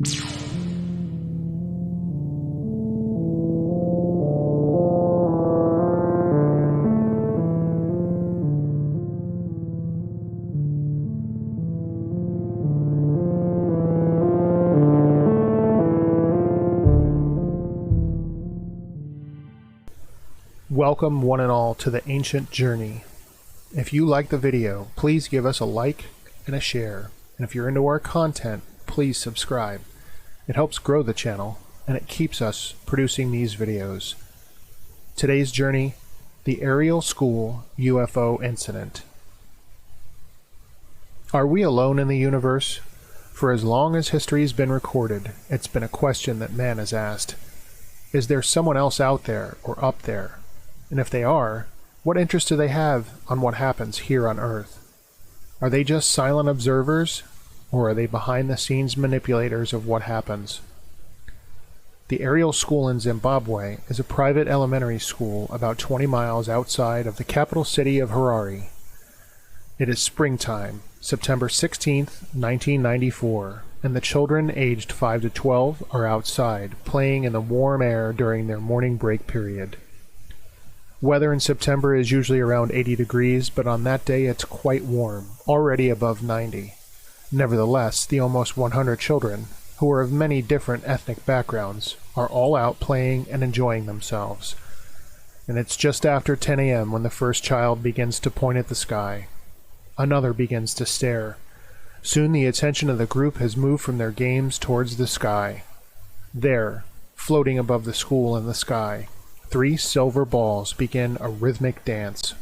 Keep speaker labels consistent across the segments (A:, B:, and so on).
A: Welcome one and all to the ancient journey. If you like the video, please give us a like and a share. And if you're into our content, please subscribe. It helps grow the channel and it keeps us producing these videos. Today's journey, the Ariel School UFO incident. Are we alone in the universe? For as long as history has been recorded, it's been a question that man has asked. Is there someone else out there or up there? And if they are, what interest do they have on what happens here on Earth? Are they just silent observers, or are they behind-the-scenes manipulators of what happens? The Ariel School in Zimbabwe is a private elementary school about 20 miles outside of the capital city of Harare. It is springtime, September 16th, 1994, and the children aged 5 to 12 are outside, playing in the warm air during their morning break period. Weather in September is usually around 80 degrees, but on that day it's quite warm, already above 90. Nevertheless, the almost 100 children, who are of many different ethnic backgrounds, are all out playing and enjoying themselves. And it's just after 10 a.m. when the first child begins to point at the sky. Another begins to stare. Soon the attention of the group has moved from their games towards the sky. There, floating above the school in the sky, 3 silver balls begin a rhythmic dance.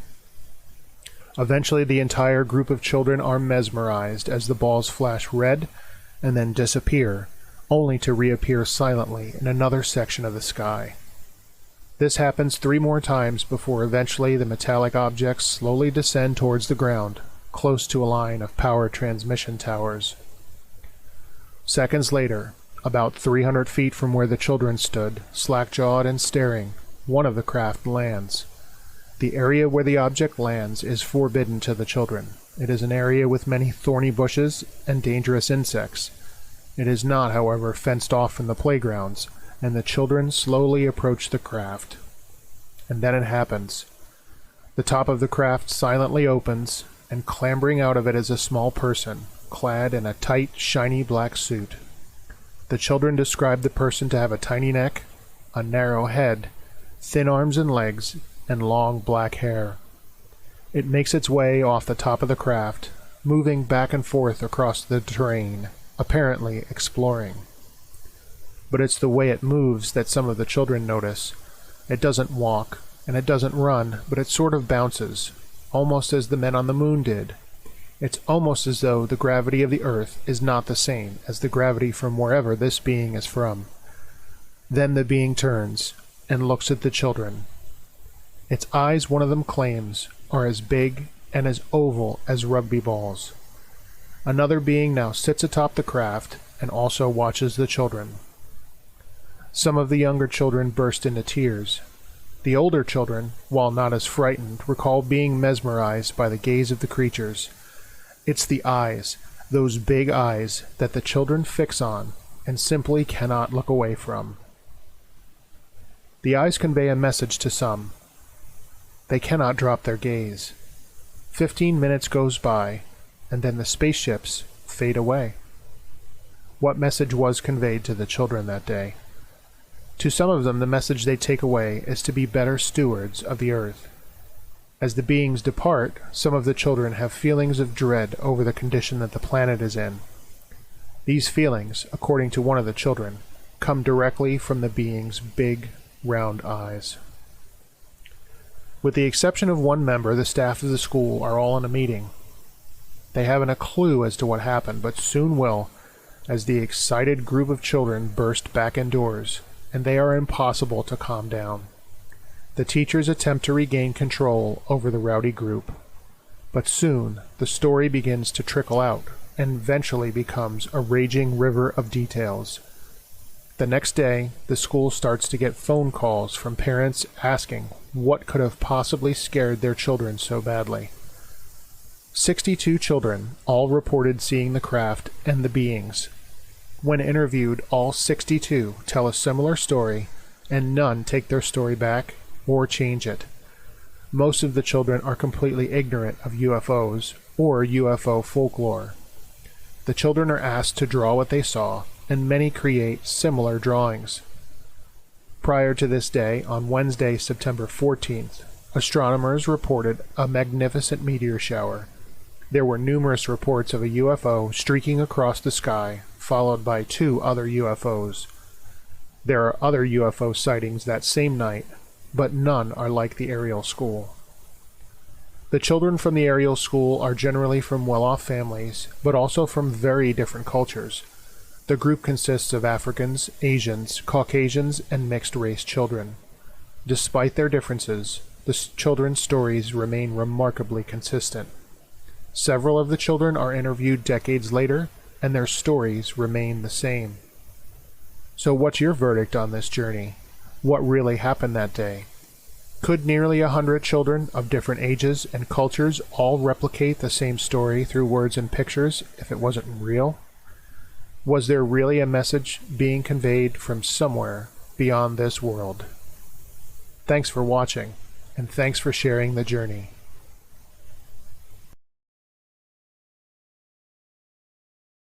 A: Eventually the entire group of children are mesmerized as the balls flash red and then disappear, only to reappear silently in another section of the sky. This happens 3 more times before eventually the metallic objects slowly descend towards the ground, close to a line of power transmission towers. Seconds later, about 300 feet from where the children stood, slack-jawed and staring, one of the craft lands. The area where the object lands is forbidden to the children. It is an area with many thorny bushes and dangerous insects. It is not, however, fenced off from the playgrounds, and the children slowly approach the craft. And then it happens. The top of the craft silently opens, and clambering out of it is a small person, clad in a tight, shiny black suit. The children describe the person to have a tiny neck, a narrow head, thin arms and legs, and long black hair. It makes its way off the top of the craft, moving back and forth across the terrain, apparently exploring. But it's the way it moves that some of the children notice. It doesn't walk, and it doesn't run, but it sort of bounces, almost as the men on the moon did. It's almost as though the gravity of the Earth is not the same as the gravity from wherever this being is from. Then the being turns and looks at the children. Its eyes, one of them claims, are as big and as oval as rugby balls. Another being now sits atop the craft and also watches the children. Some of the younger children burst into tears. The older children, while not as frightened, recall being mesmerized by the gaze of the creatures. It's the eyes, those big eyes, that the children fix on and simply cannot look away from. The eyes convey a message to some. They cannot drop their gaze. 15 minutes goes by, and then the spaceships fade away. What message was conveyed to the children that day? To some of them, the message they take away is to be better stewards of the Earth. As the beings depart, some of the children have feelings of dread over the condition that the planet is in. These feelings, according to one of the children, come directly from the being's big, round eyes. With the exception of one member, the staff of the school are all in a meeting. They haven't a clue as to what happened, but soon will, as the excited group of children burst back indoors, and they are impossible to calm down. The teachers attempt to regain control over the rowdy group, but soon the story begins to trickle out, and eventually becomes a raging river of details. The next day, the school starts to get phone calls from parents asking what could have possibly scared their children so badly. 62 children all reported seeing the craft and the beings. When interviewed, all 62 tell a similar story, and none take their story back or change it. Most of the children are completely ignorant of UFOs or UFO folklore. The children are asked to draw what they saw, and many create similar drawings. Prior to this day, on Wednesday, September 14th, astronomers reported a magnificent meteor shower. There were numerous reports of a UFO streaking across the sky, followed by 2 other UFOs. There are other UFO sightings that same night, but none are like the Ariel school. The children from the Ariel school are generally from well-off families, but also from very different cultures. The group consists of Africans, Asians, Caucasians, and mixed-race children. Despite their differences, the children's stories remain remarkably consistent. Several of the children are interviewed decades later, and their stories remain the same. So what's your verdict on this journey? What really happened that day? Could nearly 100 children of different ages and cultures all replicate the same story through words and pictures if it wasn't real? Was there really a message being conveyed from somewhere beyond this world? Thanks for watching, and thanks for sharing the journey.